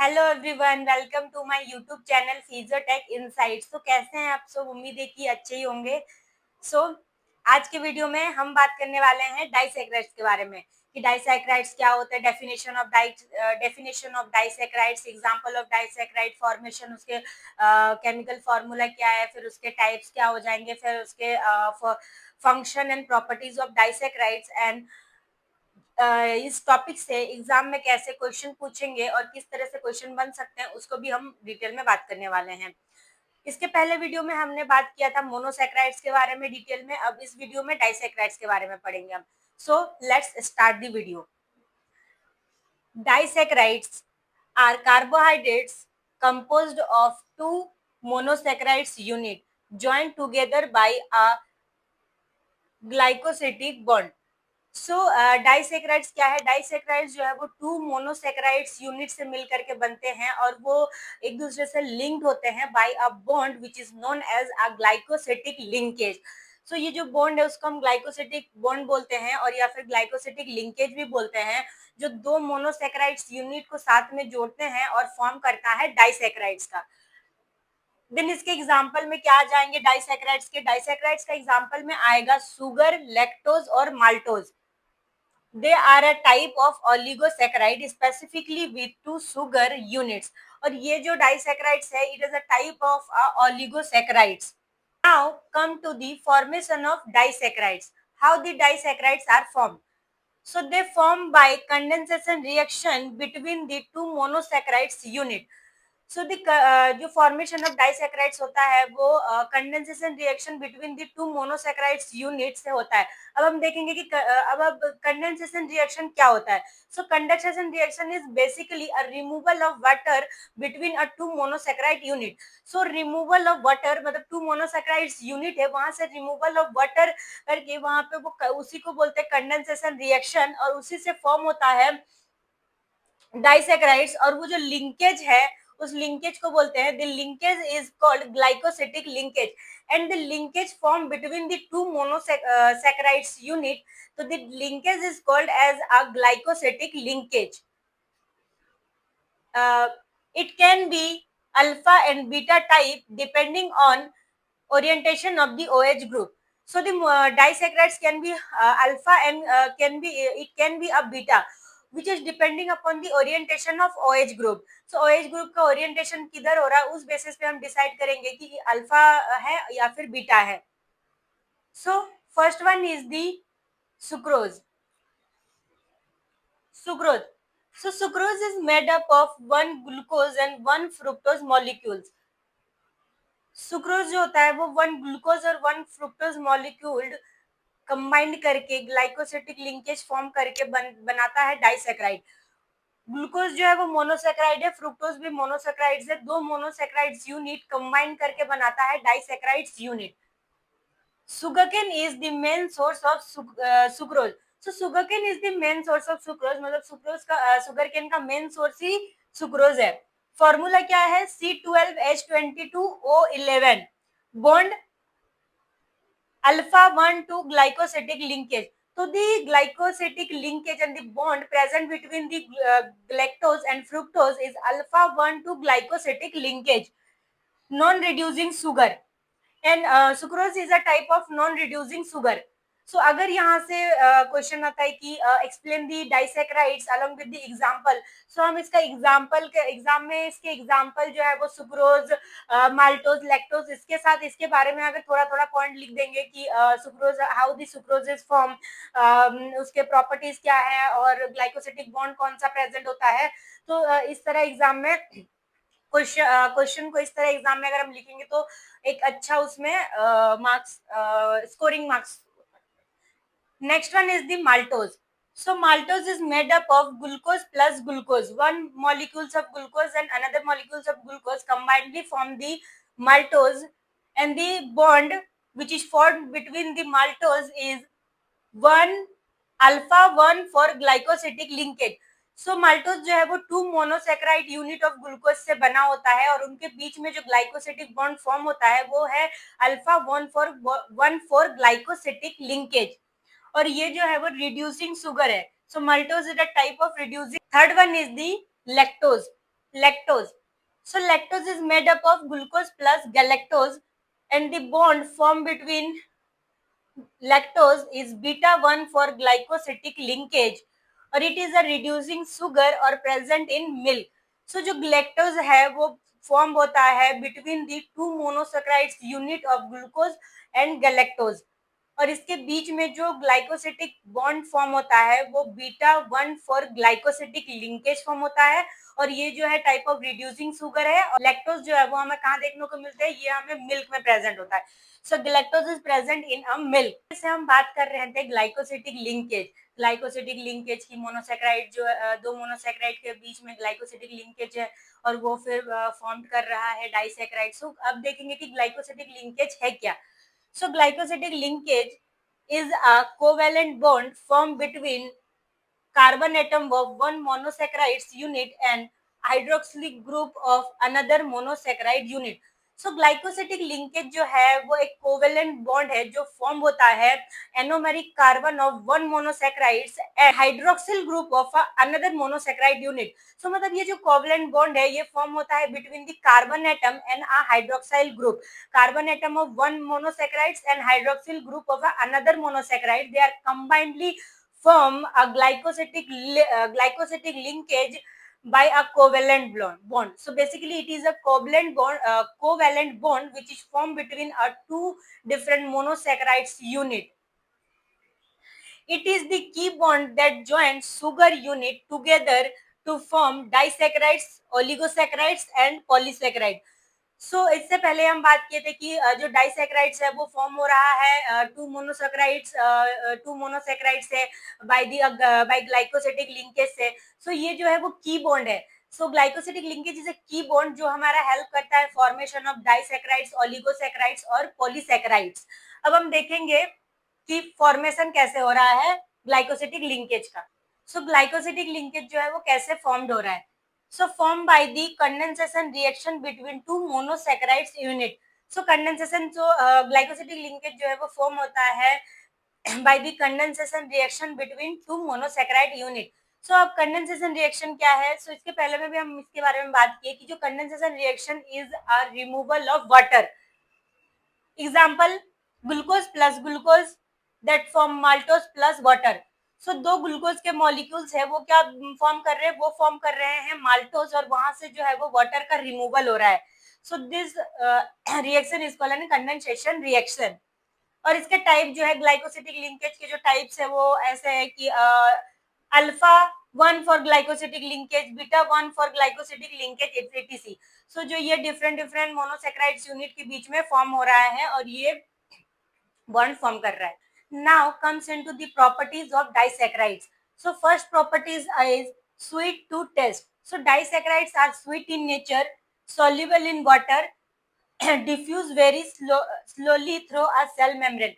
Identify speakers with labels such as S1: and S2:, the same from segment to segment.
S1: Hello everyone, welcome to my YouTube channel Physiotech Insights. तो कैसे हैं आप सब? उम्मीद है कि अच्छे ही होंगे। सो आज के वीडियो में हम बात करने वाले हैं डाइसैकेराइड्स के बारे में कि डाइसैकेराइड्स क्या होता है, definition of disaccharides, example of disaccharide formation, उसके केमिकल फार्मूला क्या है, फिर उसके टाइप्स क्या हो जाएंगे, फिर उसके function and properties of disaccharides and इस टॉपिक से एग्जाम में कैसे क्वेश्चन पूछेंगे और किस तरह से क्वेश्चन बन सकते हैं उसको भी हम डिटेल में बात करने वाले हैं। इसके पहले वीडियो में हमने बात किया था मोनोसैकेराइड्स के बारे में डिटेल में। अब इस वीडियो में डाइसैकेराइड्स के बारे में पढ़ेंगे हम। So let's start the video. Disaccharides are carbohydrates composed of two monosaccharides unit joined together by a glycosidic bond. So disaccharides क्या है? डाइसैकेराइड्स जो है वो टू मोनोसैकेराइड्स यूनिट से मिलकर के बनते हैं और वो एक दूसरे से लिंक्ड होते हैं by a bond which is known as a glycosidic linkage. So ये जो बॉन्ड है उसको हम ग्लाइकोसिडिक बॉन्ड बोलते हैं और या फिर ग्लाइकोसिडिक लिंकेज भी बोलते हैं, जो दो मोनोसैकेराइड्स यूनिट को साथ में जोड़ते हैं और फॉर्म करता है डाइसैकेराइड्स का। देन इसके एग्जाम्पल में क्या आ जाएंगे डाइसैकेराइड्स के? डाइसैकेराइड्स का एग्जाम्पल में आएगा सुगर, लैक्टोज और maltose. They are a type of oligosaccharide specifically with two sugar units. और ये जो disaccharides है, it is a type of oligosaccharides. Now come to the formation of disaccharides. How the disaccharides are formed? So they form by condensation reaction between the two monosaccharides unit. So the जो formation of disaccharides होता है वो condensation reaction between the two monosaccharides unit से होता है। अब हम देखेंगे कि अब कंडेंसेशन रिएक्शन क्या होता है। So condensation reaction is basically a removal of water between a two monosaccharide unit. So removal of water मतलब टू मोनोसैकेराइड्स यूनिट है, वहां से रिमूवल ऑफ वाटर करके वहां पे वो उसी को बोलते हैं कंडेंसेशन रिएक्शन और उसी से फॉर्म होता है डाइसैकेराइड्स। और वो जो लिंकेज है उस लिंकेज को बोलते हैं the linkage is called glycosidic linkage and the linkage form between the two monosaccharides unit. तो the linkage is called as a glycosidic linkage. It can be alpha and beta type depending on orientation of the OH group. So the disaccharides can be alpha and it can be a beta, which is depending upon the orientation of OH group. So OH group का orientation किधर हो रहा है उस basis पे हम decide करेंगे कि अल्फा है या फिर बीटा है. So first one is the sucrose. Sucrose. So sucrose is made up of one glucose and one fructose molecules. Sucrose जो होता है वो वन ग्लूकोज और वन फ्रुक्टोज मॉलिक्यूल कंबाइंड करके ग्लाइकोसिडिक लिंकेज फॉर्म करके बनाता है डाइसैकेराइड. ग्लूकोज जो है वो मोनोसैकेराइड है, फ्रुक्टोज भी मोनोसैकेराइड्स है. दो मोनोसैकेराइड्स यूनिट कंबाइंड करके बनाता है disaccharides unit. Sugarcane is the main source of sucrose. So sugarcane is the main source of sucrose मतलब सुक्रोज का सुगरकेन का मेन सोर्स ही सुक्रोज है. फॉर्मूला क्या है? C12H22O11 bond alpha 1 to glycosidic linkage. So the glycosidic linkage and the bond present between the galactose and fructose is alpha 1 to glycosidic linkage, non-reducing sugar. And sucrose is a type of non-reducing sugar. So अगर यहाँ से question आता है कि explain the disaccharides along with the example, so हम इसका example के exam में इसके एग्जांपल जो है वो सुक्रोज, माल्टोज, लैक्टोज, इसके साथ इसके बारे में अगर थोड़ा थोड़ा पॉइंट लिख देंगे कि sucrose, how the sucrose is form, उसके प्रॉपर्टीज क्या है और ग्लाइकोसिडिक बॉन्ड कौन सा प्रेजेंट होता है. तो इस तरह एग्जाम में क्वेश्चन को इस तरह एग्जाम में अगर हम लिखेंगे तो एक अच्छा उसमें marks, scoring marks. Next one is the maltose. So maltose is made up of glucose plus glucose. One molecules of glucose and another molecules of glucose combinedly form the maltose, and the bond which is formed between the maltose is one alpha 1 for glycosidic linkage. So maltose जो है वो two monosaccharide unit of glucose से बना होता है और उनके बीच में जो ग्लाइकोसिडिक बॉन्ड फॉर्म होता है वो है अल्फा 1 फॉर ग्लाइकोसिडिक लिंकेज. और ये जो है वो रिड्यूसिंग सुगर है. So maltose is a type of reducing. Third one is the lactose. lactose. So lactose is made up of glucose plus galactose, and the bond formed between lactose is beta 1 for glycosidic linkage, और it is a reducing sugar or present in milk. So जो lactose है वो form होता है between the two monosaccharides unit of glucose and galactose, और इसके बीच में जो ग्लाइकोसिटिक बॉन्ड फॉर्म होता है वो beta 1 for glycosidic linkage form होता है, और ये जो है टाइप ऑफ रिड्यूसिंग शुगर है। और लैक्टोज जो है वो हमें कहाँ देखने को मिलते हैं, ये हमें मिल्क में प्रेजेंट होता है। So lactose is present in a milk. जैसे हम बात कर रहे थे ग्लाइकोसिटिक लिंकेज, ग्लाइकोसिटिक लिंकेज की मोनोसेक्राइड जो दो मोनोसेक्राइड के बीच में ग्लाइकोसिटिक लिंकेज है और वो फिर फॉर्म कर रहा है डाइसेक्राइड। सो अब देखेंगे कि ग्लाइकोसिटिक लिंकेज है क्या। So glycosidic linkage is a covalent bond formed between carbon atom of one monosaccharide unit and hydroxylic group of another monosaccharide unit. So glycosidic linkage जो है वो एक कोवेलेंट बॉन्ड है जो फॉर्म होता है anomeric carbon of one monosaccharides and hydroxyl group of another monosaccharide unit. So मतलब ये जो कोवेलेंट बॉन्ड है ये फॉर्म होता है between the carbon atom and a hydroxyl group, carbon atom of one monosaccharides and hydroxyl group of another monosaccharide, they are combinedly form a glycosidic linkage by a covalent bond. So basically it is a covalent bond which is formed between a two different monosaccharides unit. It is the key bond that joins sugar unit together to form disaccharides, oligosaccharides and polysaccharides. इससे पहले हम बात किए थे कि जो disaccharides है वो फॉर्म हो रहा है टू मोनोसैकेराइड से बाय ग्लाइकोसिडिक लिंकेज से। ये जो है वो की बॉन्ड है। ग्लाइकोसिडिक लिंकेज इज अ की बॉन्ड जो हमारा हेल्प करता है फॉर्मेशन ऑफ डाइसैकेराइड्स, ओलिगोसैकेराइड्स और पॉलीसैकेराइड्स। अब हम देखेंगे कि फॉर्मेशन कैसे हो रहा है ग्लाइकोसिडिक लिंकेज का। ग्लाइकोसिडिक लिंकेज जो है वो कैसे फॉर्म्ड हो रहा है। Formed by the condensation reaction between two monosaccharides unit. Condensation glycosidic linkage जो है वो फॉर्म होता है by the condensation reaction between two monosaccharide unit. अब कंडेंसेशन रिएक्शन क्या है? इसके पहले में भी हम इसके बारे में बात किए कि जो condensation reaction is a removal of water. Example glucose plus glucose that form maltose plus water. दो ग्लूकोज के मॉलिक्यूल्स है वो क्या फॉर्म कर रहे हैं, वो फॉर्म कर रहे हैं माल्टोज, और वहां से जो है वो वाटर का रिमूवल हो रहा है। This reaction is called an condensation reaction. और इसके टाइप जो है ग्लाइकोसिडिक लिंकेज के जो टाइप्स है वो ऐसे है कि alpha 1 for glycosidic linkage, beta 1 for glycosidic linkage, ETC. जो ये डिफरेंट मोनोसैकेराइड्स यूनिट के बीच में फॉर्म हो रहा है और ये बॉन्ड फॉर्म कर रहा है। Now comes into the properties of disaccharides. First properties is sweet to taste. Disaccharides are sweet in nature, soluble in water, diffuse very slowly through a cell membrane.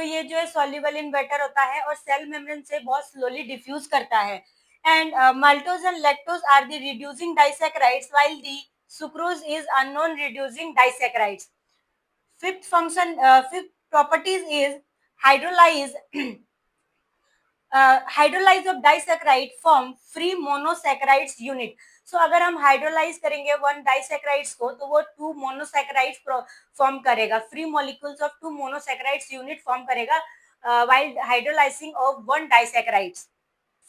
S1: ये जो है soluble in water होता है और cell membrane से बहुत slowly diffuse करता है। And maltose and lactose are the reducing disaccharides, while the sucrose is a non-reducing disaccharides. Fifth properties is hydrolyze hydrolyze of disaccharide form free monosaccharides unit. अगर हम hydrolyse करेंगे one disaccharides को तो वो two monosaccharides form करेगा, free molecules of two monosaccharides unit form करेगा while hydrolyzing of one disaccharides.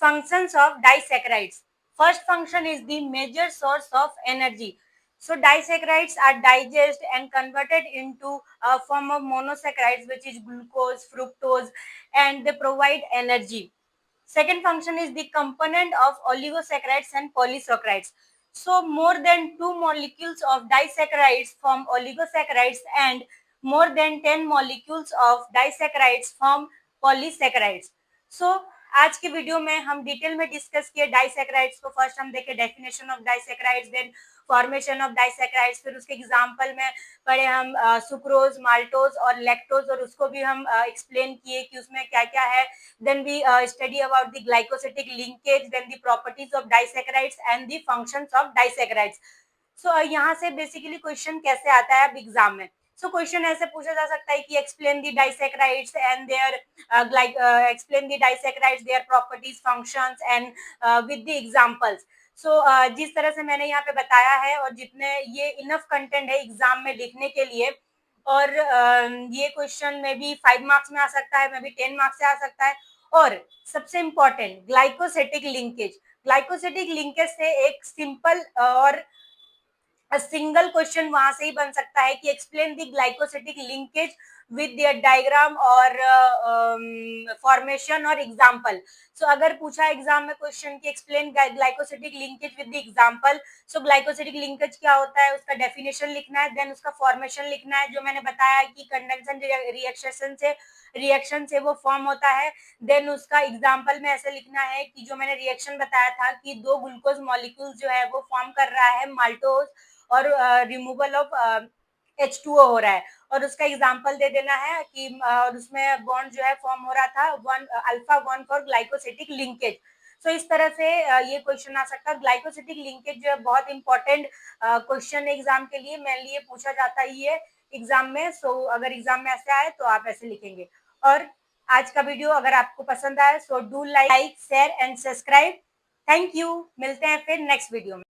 S1: Functions of disaccharides. First function is the major source of energy. Disaccharides are digested and converted into a form of monosaccharides, which is glucose, fructose, and they provide energy. Second function is the component of oligosaccharides and polysaccharides. More than 2 molecules of disaccharides form oligosaccharides and more than 10 molecules of disaccharides form polysaccharides. आज के video में हम detail में discuss किए disaccharides को। First हम देखे definition of disaccharides, then formation of disaccharides, फिर उसके एग्जांपल में पढ़े हम सुक्रोज, माल्टोज और लैक्टोज, और उसको भी हम एक्सप्लेन किए कि उसमें क्या क्या है। Then we study about the glycosidic linkage, then the properties of disaccharides and the functions of disaccharides. यहाँ से बेसिकली क्वेश्चन कैसे आता है अब एग्जाम में। क्वेश्चन ऐसे पूछा जा सकता है कि explain the disaccharides and their explain the disaccharides, their properties, functions, and with the examples. जिस तरह से मैंने यहाँ पे बताया है और जितने ये इनफ कंटेंट है एग्जाम में लिखने के लिए, और ये क्वेश्चन में भी 5 मार्क्स में आ सकता है, में भी 10 मार्क्स से आ सकता है। और सबसे इंपॉर्टेंट, ग्लाइकोसेटिक लिंकेज। ग्लाइकोसेटिक लिंकेज से एक सिंपल और सिंगल क्वेश्चन वहां से ही बन सकता है कि explain the glycosidic linkage with their diagram और फॉर्मेशन और एग्जाम्पल। सो अगर पूछा एग्जाम में क्वेश्चन की explain glycosidic linkage with the example, so glycosidic linkage क्या होता है, उसका डेफिनेशन लिखना है, देन उसका फॉर्मेशन लिखना है, जो मैंने बताया कि कंडेंसन रिएक्शन से वो फॉर्म होता है। देन उसका एग्जाम्पल में ऐसे लिखना है कि जो मैंने रिएक्शन बताया था कि 2 ग्लूकोज मॉलिक्यूल जो है वो फॉर्म कर रहा है माल्टोज, और रिमूवल ऑफ H2O हो रहा है, और उसका एग्जाम्पल दे देना है कि और उसमें बॉन्ड जो है फॉर्म हो रहा था one alpha one four glycosidic linkage. So इस तरह से ये क्वेश्चन आ सकता है। ग्लाइकोसिटिक लिंकेज जो है बहुत इंपॉर्टेंट क्वेश्चन एग्जाम के लिए, मेनली ये पूछा जाता ही है एग्जाम में। अगर एग्जाम में ऐसे आए तो आप ऐसे लिखेंगे। और आज का वीडियो अगर आपको पसंद आए, so do like share and subscribe. Thank you, मिलते हैं फिर नेक्स्ट वीडियो में।